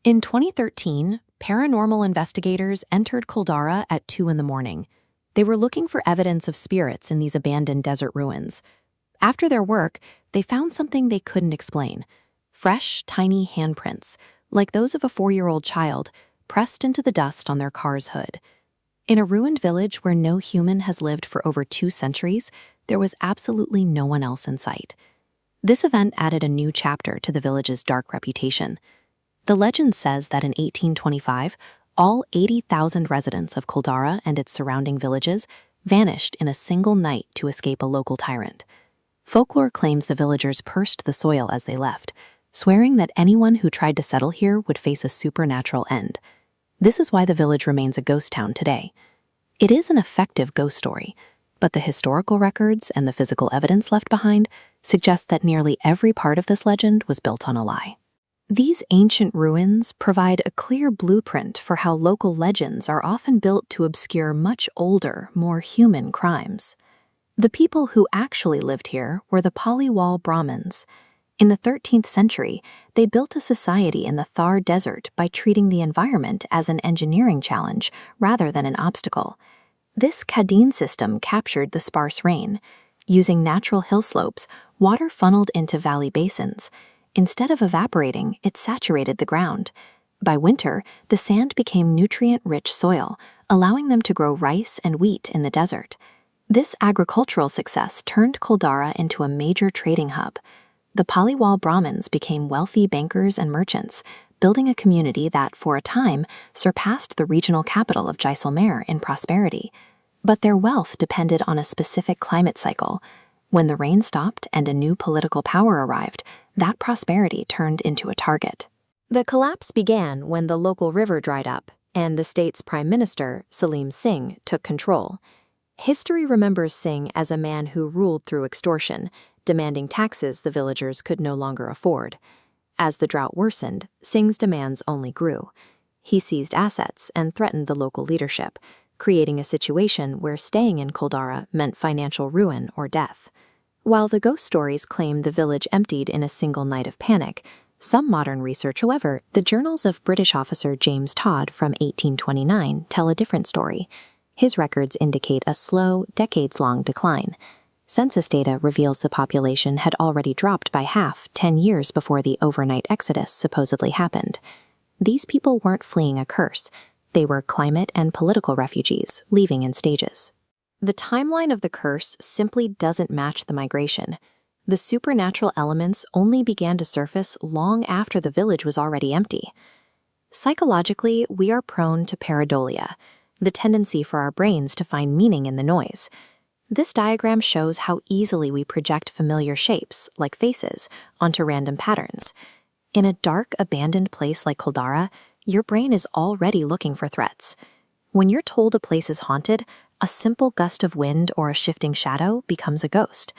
In 2013, paranormal investigators entered Kuldhara at 2 in the morning. They were looking for evidence of spirits in these abandoned desert ruins. After their work, they found something they couldn't explain. Fresh, tiny handprints, like those of a 4-year-old child, pressed into the dust on their car's hood. In a ruined village where no human has lived for over 2 centuries, there was absolutely no one else in sight. This event added a new chapter to the village's dark reputation. The legend says that in 1825, all 80,000 residents of Kuldhara and its surrounding villages vanished in a single night to escape a local tyrant. Folklore claims the villagers cursed the soil as they left, swearing that anyone who tried to settle here would face a supernatural end. This is why the village remains a ghost town today. It is an effective ghost story, but the historical records and the physical evidence left behind suggest that nearly every part of this legend was built on a lie. These ancient ruins provide a clear blueprint for how local legends are often built to obscure much older, more human crimes. The people who actually lived here were the Paliwal Brahmins. In the 13th century, they built a society in the Thar Desert by treating the environment as an engineering challenge rather than an obstacle. This Kadeen system captured the sparse rain. Using natural hill slopes, water funneled into valley basins. Instead of evaporating, it saturated the ground. By winter, the sand became nutrient-rich soil, allowing them to grow rice and wheat in the desert. This agricultural success turned Kuldhara into a major trading hub. The Paliwal Brahmins became wealthy bankers and merchants, building a community that, for a time, surpassed the regional capital of Jaisalmer in prosperity. But their wealth depended on a specific climate cycle. When the rain stopped and a new political power arrived, that prosperity turned into a target. The collapse began when the local river dried up and the state's prime minister, Salim Singh, took control. History remembers Singh as a man who ruled through extortion, demanding taxes the villagers could no longer afford. As the drought worsened, Singh's demands only grew. He seized assets and threatened the local leadership, creating a situation where staying in Kuldhara meant financial ruin or death. While the ghost stories claim the village emptied in a single night of panic, some modern research, however, the journals of British officer James Todd from 1829 tell a different story. His records indicate a slow, decades-long decline. Census data reveals the population had already dropped by half 10 years before the overnight exodus supposedly happened. These people weren't fleeing a curse. They were climate and political refugees, leaving in stages. The timeline of the curse simply doesn't match the migration. The supernatural elements only began to surface long after the village was already empty. Psychologically, we are prone to pareidolia, the tendency for our brains to find meaning in the noise. This diagram shows how easily we project familiar shapes, like faces, onto random patterns. In a dark, abandoned place like Kuldhara, your brain is already looking for threats. When you're told a place is haunted, a simple gust of wind or a shifting shadow becomes a ghost.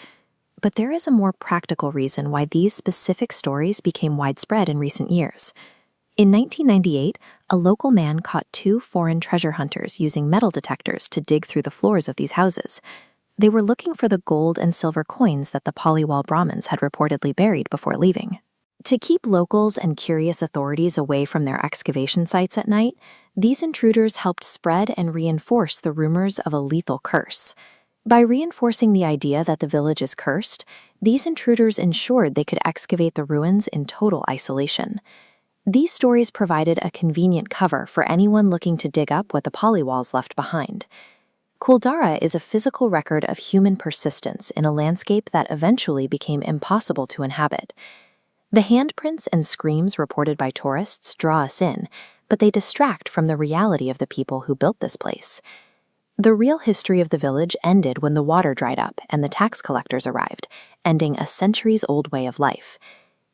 But there is a more practical reason why these specific stories became widespread in recent years. In 1998, a local man caught 2 foreign treasure hunters using metal detectors to dig through the floors of these houses. They were looking for the gold and silver coins that the Paliwal Brahmins had reportedly buried before leaving. To keep locals and curious authorities away from their excavation sites at night, these intruders helped spread and reinforce the rumors of a lethal curse. By reinforcing the idea that the village is cursed, these intruders ensured they could excavate the ruins in total isolation. These stories provided a convenient cover for anyone looking to dig up what the Paliwals left behind. Kuldhara is a physical record of human persistence in a landscape that eventually became impossible to inhabit. The handprints and screams reported by tourists draw us in, but they distract from the reality of the people who built this place. The real history of the village ended when the water dried up and the tax collectors arrived, ending a centuries-old way of life.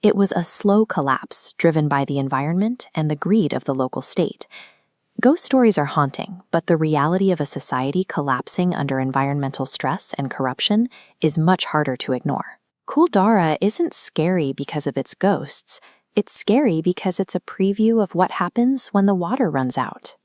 It was a slow collapse driven by the environment and the greed of the local state. Ghost stories are haunting, but the reality of a society collapsing under environmental stress and corruption is much harder to ignore. Kuldhara isn't scary because of its ghosts. It's scary because it's a preview of what happens when the water runs out.